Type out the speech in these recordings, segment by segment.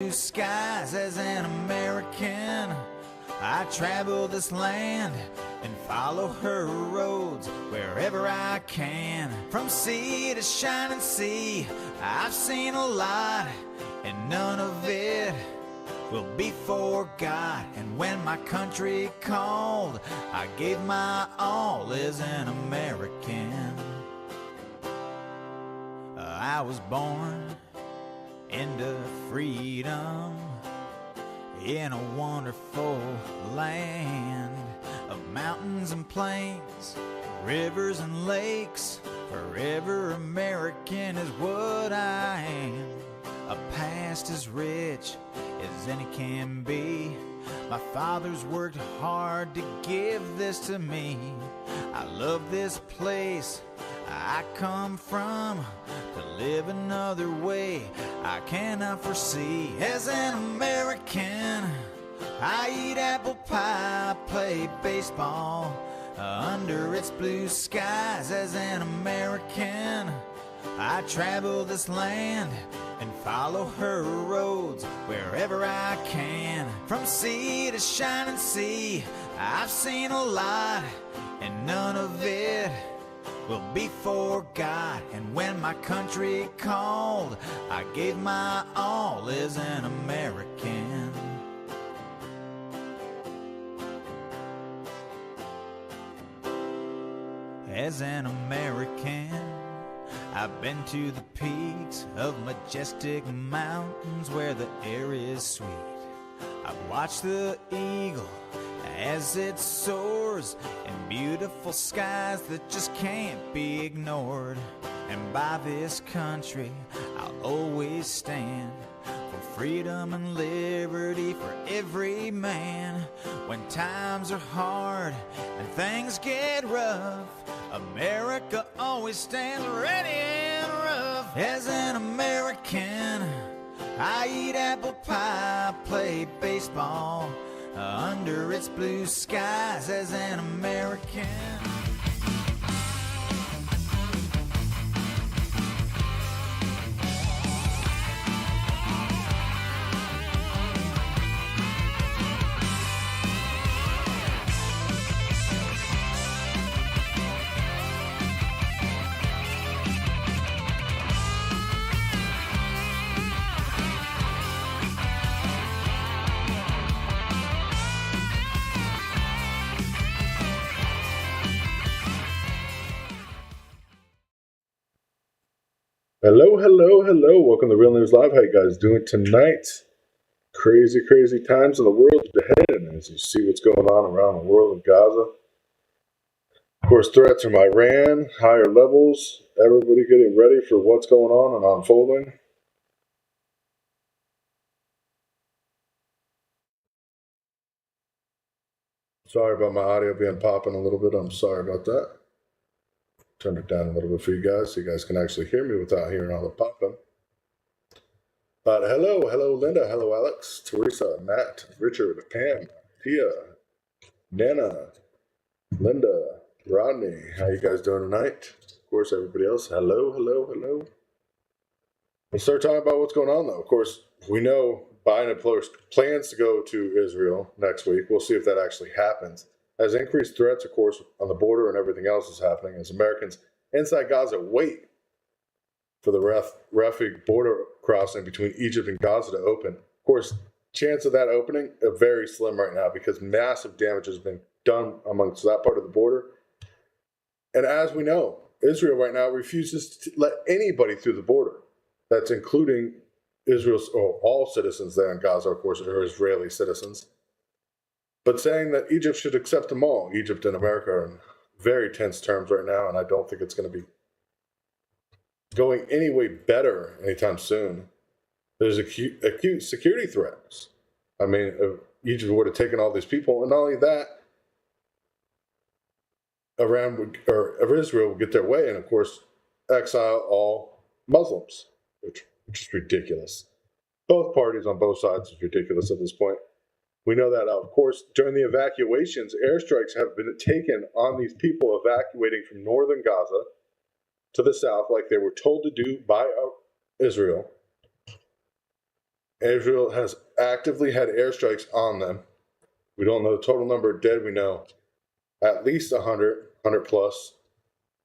Blue skies as an American, I travel this land and follow her roads wherever I can. From sea to shining sea, I've seen a lot, and none of it will be forgot. And when my country called, I gave my all as an American. I was born into freedom in a wonderful land of mountains and plains, rivers and lakes. Forever American is what I am. A past as rich as any can be. My father's worked hard to give this to me. I love this place I come from. To live another way I cannot foresee. As an American, I eat apple pie, play baseball under its blue skies. As an American, I travel this land and follow her roads wherever I can. From sea to shining sea, I've seen a lot, and none of it will be forgot. And when my country called, I gave my all as an American. As an American, I've been to the peaks of majestic mountains where the air is sweet. I've watched the eagle as it soars in beautiful skies that just can't be ignored. And by this country I'll always stand, for freedom and liberty for every man. When times are hard and things get rough, America always stands ready and rough. As an American, I eat apple pie, play baseball under its blue skies. As an American. Hello, hello, hello. Welcome to Real News Live. How you guys doing tonight? Crazy, crazy times in the world ahead. And as you see what's going on around the world of Gaza. Of course, threats from Iran, higher levels. Everybody getting ready for what's going on and unfolding. Sorry about my audio being popping a little bit. I'm sorry about that. Turn it down a little bit for you guys so you guys can actually hear me without hearing all the popping. But hello, Linda, hello, Alex, Teresa, Matt, Richard, Pam, Tia, Nana, Linda, Rodney. How you guys doing tonight? Of course, everybody else. Hello, hello, hello. Let's start talking about what's going on, though. Of course, we know Biden plans to go to Israel next week. We'll see if that actually happens. As increased threats, of course, on the border and everything else is happening, as Americans inside Gaza wait for the Rafah border crossing between Egypt and Gaza to open. Of course, chance of that opening are very slim right now because massive damage has been done amongst that part of the border. And as we know, Israel right now refuses to let anybody through the border. That's including Israel's, all citizens there in Gaza, of course, are Israeli citizens. But saying that Egypt should accept them all. Egypt and America are in very tense terms right now, and I don't think it's going to be going any way better anytime soon. There's acute security threats. I mean, if Egypt would have taken all these people, and not only that, Israel would get their way, and of course, exile all Muslims, which is ridiculous. Both parties on both sides is ridiculous at this point. We know that, of course, during the evacuations, airstrikes have been taken on these people evacuating from northern Gaza to the south, like they were told to do by Israel. Israel has actively had airstrikes on them. We don't know the total number of dead. We know at least 100 plus.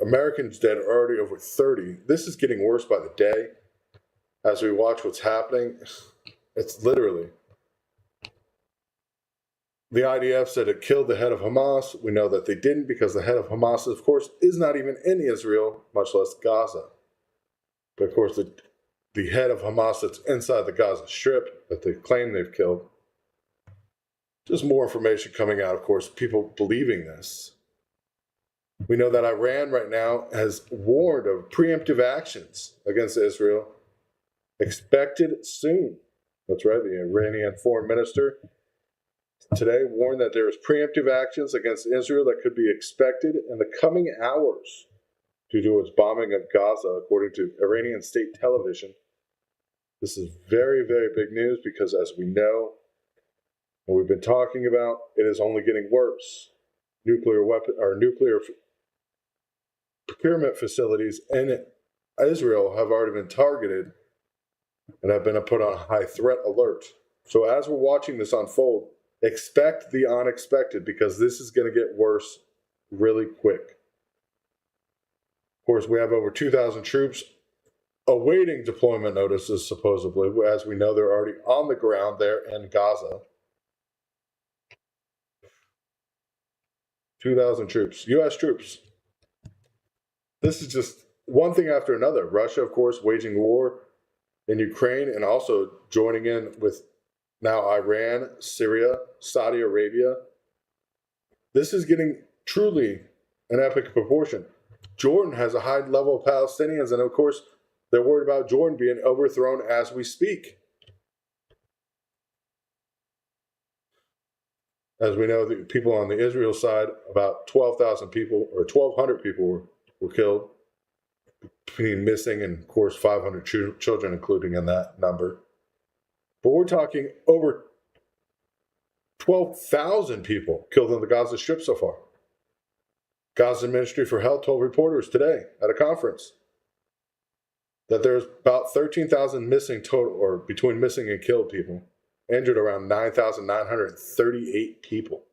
Americans dead are already over 30. This is getting worse by the day. As we watch what's happening, it's literally. The IDF said it killed the head of Hamas. We know that they didn't, because the head of Hamas, of course, is not even in Israel, much less Gaza. But of course, the head of Hamas that's inside the Gaza Strip that they claim they've killed. Just more information coming out, of course, people believing this. We know that Iran right now has warned of preemptive actions against Israel, expected soon. That's right, the Iranian foreign minister today warned that there is preemptive actions against Israel that could be expected in the coming hours due to its bombing of Gaza, according to Iranian state television. This is very, very big news because, as we know, and we've been talking about, it is only getting worse. Nuclear procurement facilities in Israel have already been targeted and have been put on high threat alert. So as we're watching this unfold, expect the unexpected, because this is going to get worse really quick. Of course, we have over 2,000 troops awaiting deployment notices, supposedly. As we know, they're already on the ground there in Gaza. 2,000 troops, U.S. troops. This is just one thing after another. Russia, of course, waging war in Ukraine and also joining in with now Iran, Syria, Saudi Arabia. This is getting truly an epic proportion. Jordan has a high level of Palestinians, and of course, they're worried about Jordan being overthrown as we speak. As we know, the people on the Israel side, about 12,000 people or 1,200 people were killed, between missing and, of course, 500 children, including in that number. But we're talking over 12,000 people killed in the Gaza Strip so far. Gaza Ministry for Health told reporters today at a conference that there's about 13,000 missing total, or between missing and killed people. Injured around 9,938 people.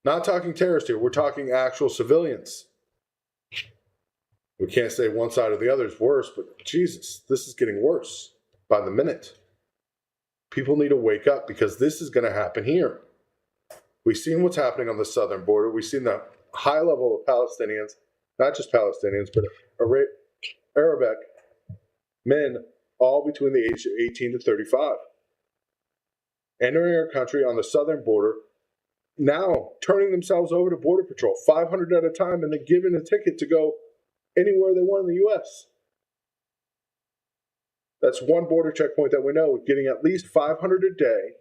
Not talking terrorists here, we're talking actual civilians. We can't say one side or the other is worse, but Jesus, this is getting worse by the minute. People need to wake up, because this is going to happen here. We've seen what's happening on the southern border. We've seen the high level of Palestinians, not just Palestinians, but Arabic men, all between the age of 18 to 35. Entering our country on the southern border, now turning themselves over to Border Patrol, 500 at a time, and then given a ticket to go anywhere they want in the U.S. That's one border checkpoint that we know, getting at least 500 a day.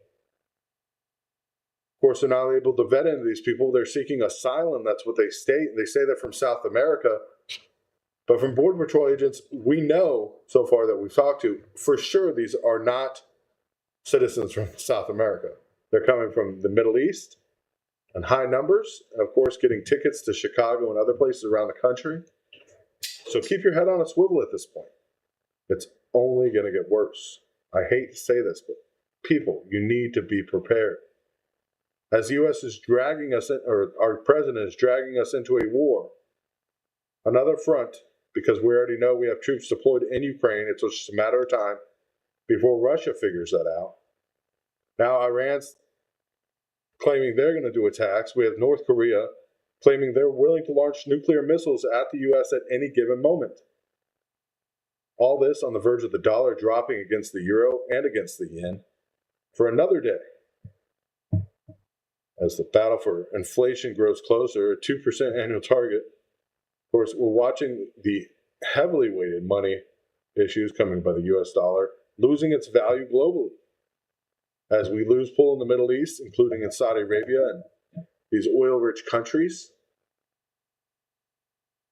Of course, they're not able to vet into these people. They're seeking asylum. That's what they state. They say they're from South America. But from Border Patrol agents, we know so far that we've talked to, for sure these are not citizens from South America. They're coming from the Middle East in high numbers, and of course getting tickets to Chicago and other places around the country. So keep your head on a swivel at this point. It's only going to get worse. I hate to say this, but people, you need to be prepared. As the U.S. is dragging us in, or our president is dragging us into a war, another front, because we already know we have troops deployed in Ukraine. It's just a matter of time before Russia figures that out. Now Iran's claiming they're going to do attacks. We have North Korea claiming they're willing to launch nuclear missiles at the U.S. at any given moment. All this on the verge of the dollar dropping against the euro and against the yen for another day. As the battle for inflation grows closer, a 2% annual target. Of course, we're watching the heavily weighted money issues coming by the U.S. dollar losing its value globally. As we lose pull in the Middle East, including in Saudi Arabia and these oil-rich countries,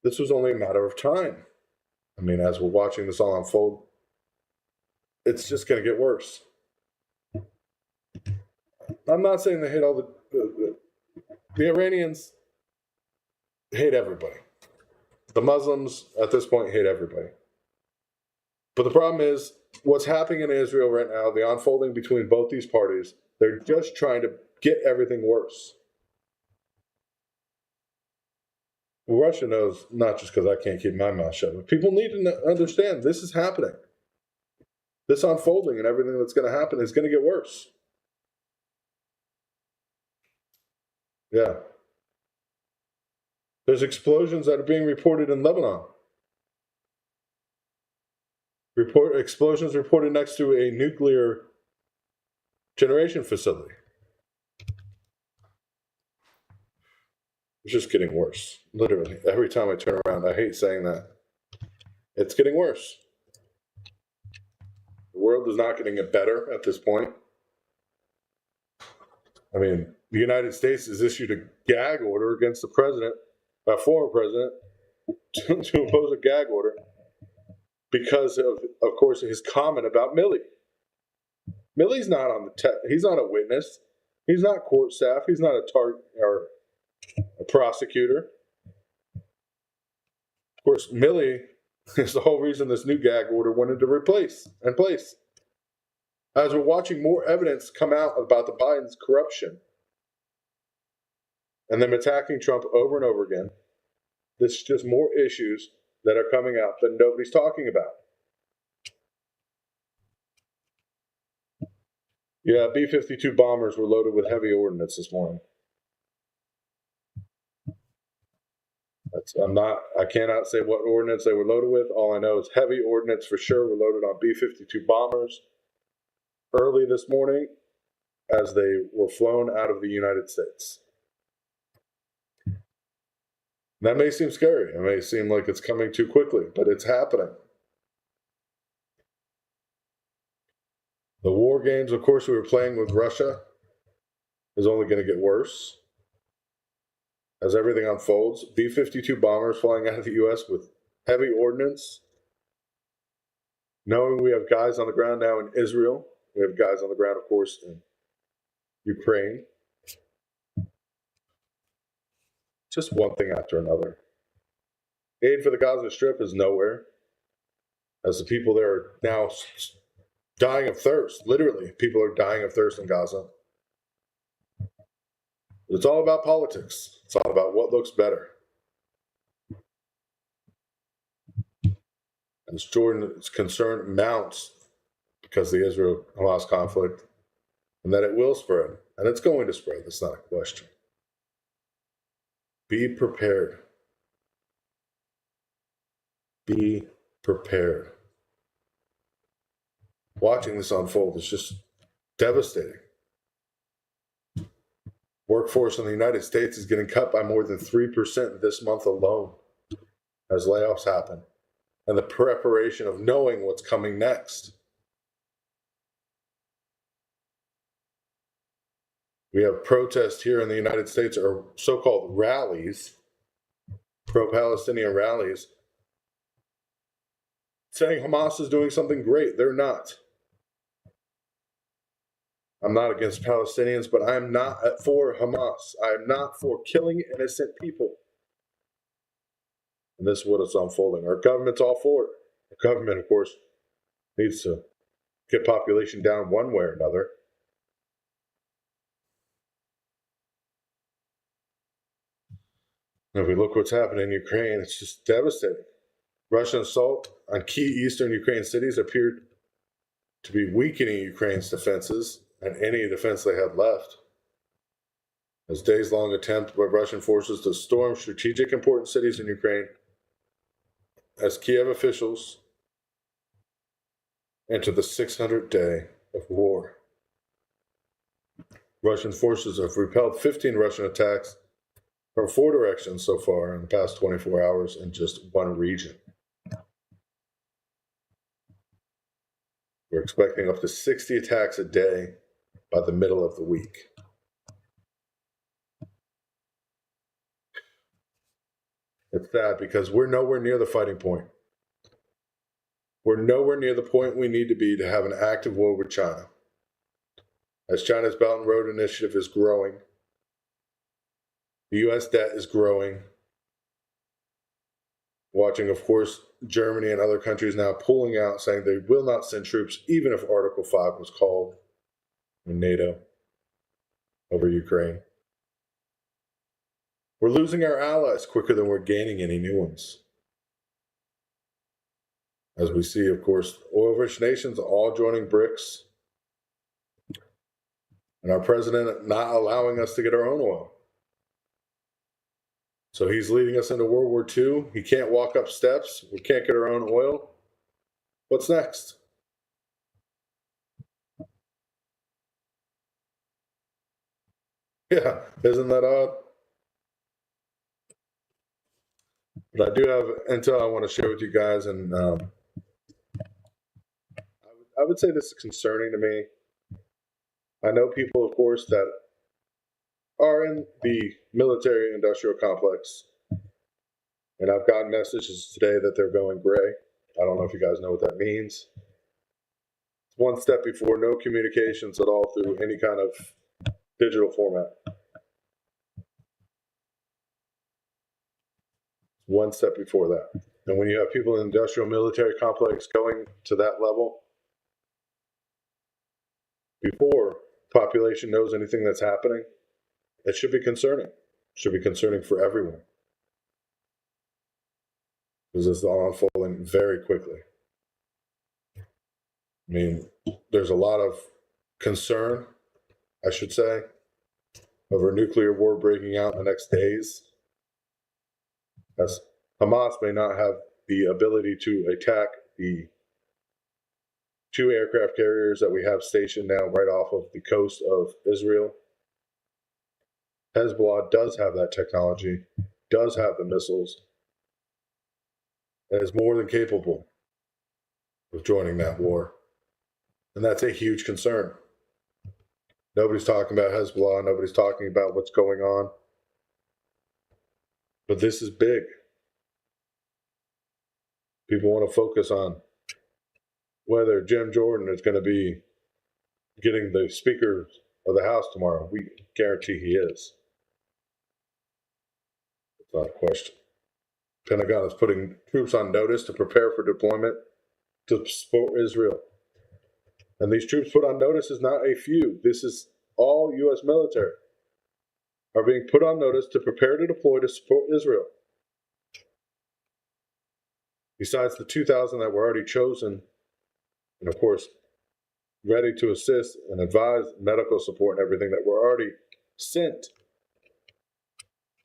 this was only a matter of time. I mean, as we're watching this all unfold, it's just going to get worse. I'm not saying they hate all the Iranians hate everybody. The Muslims at this point hate everybody. But the problem is what's happening in Israel right now, the unfolding between both these parties, they're just trying to get everything worse. Well, Russia knows, not just because I can't keep my mouth shut, but people need to understand this is happening. This unfolding and everything that's going to happen is going to get worse. Yeah. There's explosions that are being reported in Lebanon. Explosions reported next to a nuclear generation facility. It's just getting worse. Literally. Every time I turn around, I hate saying that. It's getting worse. The world is not getting better at this point. I mean, the United States has issued a gag order against the president, a former president, to impose a gag order because of course, his comment about Milley. Milley's not on the he's not a witness. He's not court staff. He's not a or a prosecutor. Of course, Milley is the whole reason this new gag order went into place. As we're watching more evidence come out about the Biden's corruption and them attacking Trump over and over again, there's just more issues that are coming out that nobody's talking about. Yeah, B-52 bombers were loaded with heavy ordnance this morning. I cannot say what ordnance they were loaded with. All I know is heavy ordnance for sure were loaded on B-52 bombers early this morning as they were flown out of the United States. That may seem scary. It may seem like it's coming too quickly, but it's happening. The war games, of course, we were playing with Russia is only going to get worse as everything unfolds. B-52 bombers flying out of the U.S. with heavy ordnance. Knowing we have guys on the ground now in Israel. We have guys on the ground, of course, in Ukraine. Just one thing after another. Aid for the Gaza Strip is nowhere, as the people there are now dying of thirst. Literally, people are dying of thirst in Gaza. It's all about politics. It's all about what looks better. And Jordan's concern mounts because of the Israel-Hamas conflict, and that it will spread. And it's going to spread. That's not a question. Be prepared. Be prepared. Watching this unfold is just devastating. Workforce in the United States is getting cut by more than 3% this month alone as layoffs happen, and the preparation of knowing what's coming next. We have protests here in the United States, or so-called rallies, pro-Palestinian rallies, saying Hamas is doing something great. They're not. I'm not against Palestinians, but I am not for Hamas. I am not for killing innocent people. And this is what is unfolding. Our government's all for it. The government, of course, needs to get population down one way or another. And if we look what's happening in Ukraine, it's just devastating. Russian assault on key eastern Ukraine cities appeared to be weakening Ukraine's defenses and any defense they had left. As days-long attempt by Russian forces to storm strategic important cities in Ukraine, as Kiev officials enter the 600th day of war. Russian forces have repelled 15 Russian attacks from 4 directions so far in the past 24 hours in just one region. We're expecting up to 60 attacks a day by the middle of the week. It's sad because we're nowhere near the fighting point. We're nowhere near the point we need to be to have an active war with China. As China's Belt and Road Initiative is growing, the U.S. debt is growing. Watching, of course, Germany and other countries now pulling out, saying they will not send troops, even if Article 5 was called in NATO over Ukraine. We're losing our allies quicker than we're gaining any new ones. As we see, of course, oil-rich nations all joining BRICS, and our president not allowing us to get our own oil. So he's leading us into World War II. He can't walk up steps. We can't get our own oil. What's next? Yeah, isn't that odd? But I do have intel I want to share with you guys, and I would say this is concerning to me. I know people, of course, that are in the military-industrial complex, and I've gotten messages today that they're going gray. I don't know if you guys know what that means. It's one step before no communications at all through any kind of digital format. One step before that. And when you have people in the industrial military complex going to that level, before population knows anything that's happening, it should be concerning. It should be concerning for everyone. Because it's all unfolding very quickly. I mean, there's a lot of concern, I should say, over a nuclear war breaking out in the next days. As Hamas may not have the ability to attack the 2 aircraft carriers that we have stationed now right off of the coast of Israel. Hezbollah does have that technology, does have the missiles, and is more than capable of joining that war. And that's a huge concern. Nobody's talking about Hezbollah. Nobody's talking about what's going on. But this is big. People want to focus on whether Jim Jordan is going to be getting the Speaker of the House tomorrow. We guarantee he is. It's not a question. Pentagon is putting troops on notice to prepare for deployment to support Israel. And these troops put on notice is not a few. This is all U.S. military are being put on notice to prepare to deploy to support Israel. Besides the 2,000 that were already chosen, and of course, ready to assist and advise medical support and everything that were already sent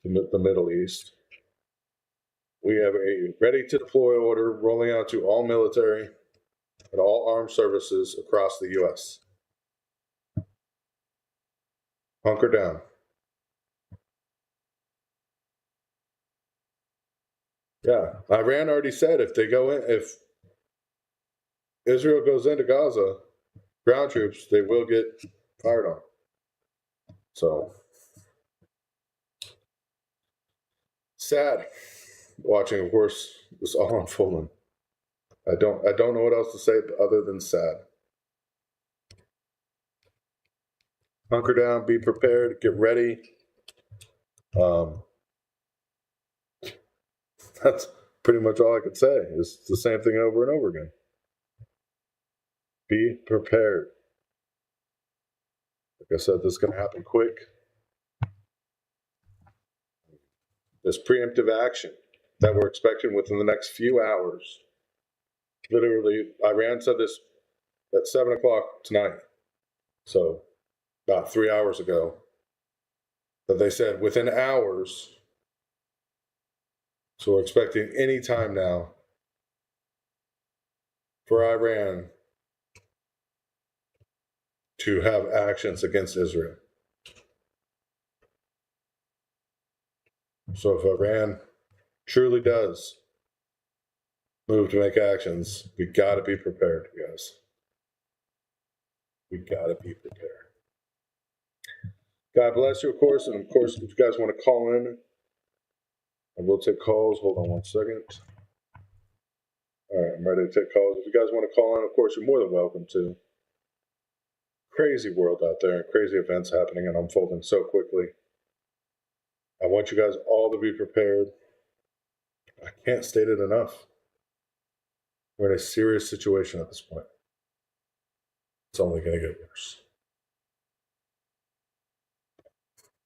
to the Middle East. We have a ready to deploy order rolling out to all military and all armed services across the U.S. Hunker down. Yeah, Iran already said if Israel goes into Gaza, ground troops, they will get fired on. So sad watching, of course, this all unfolding. I don't know what else to say other than sad. Hunker down, be prepared, get ready. That's pretty much all I could say. It's the same thing over and over again. Be prepared. Like I said, this is going to happen quick. This preemptive action that we're expecting within the next few hours. Literally, Iran said this at 7 o'clock tonight. So about 3 hours ago. That they said within hours. So we're expecting any time now for Iran to have actions against Israel. So if Iran truly does move to make actions, we got to be prepared, guys. We got to be prepared. God bless you, of course. And of course, if you guys want to call in, I will take calls. Hold on one second. All right, I'm ready to take calls. If you guys want to call in, of course, you're more than welcome to. Crazy world out there and crazy events happening and unfolding so quickly. I want you guys all to be prepared. I can't state it enough. We're in a serious situation at this point. It's only going to get worse.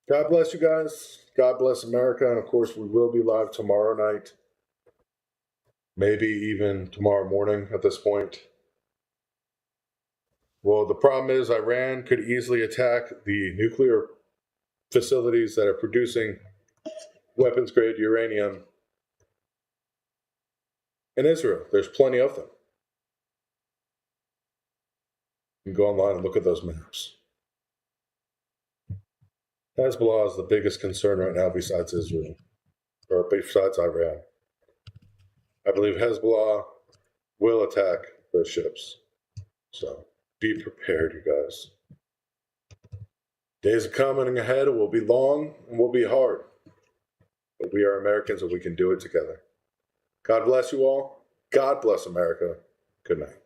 God bless you guys. God bless America. And of course, we will be live tomorrow night. Maybe even tomorrow morning at this point. Well, the problem is Iran could easily attack the nuclear facilities that are producing weapons-grade uranium in Israel. There's plenty of them. You can go online and look at those maps. Hezbollah is the biggest concern right now besides Israel, or besides Iran. I believe Hezbollah will attack those ships. So be prepared, you guys. Days are coming ahead. It will be long and will be hard. But we are Americans and we can do it together. God bless you all. God bless America. Good night.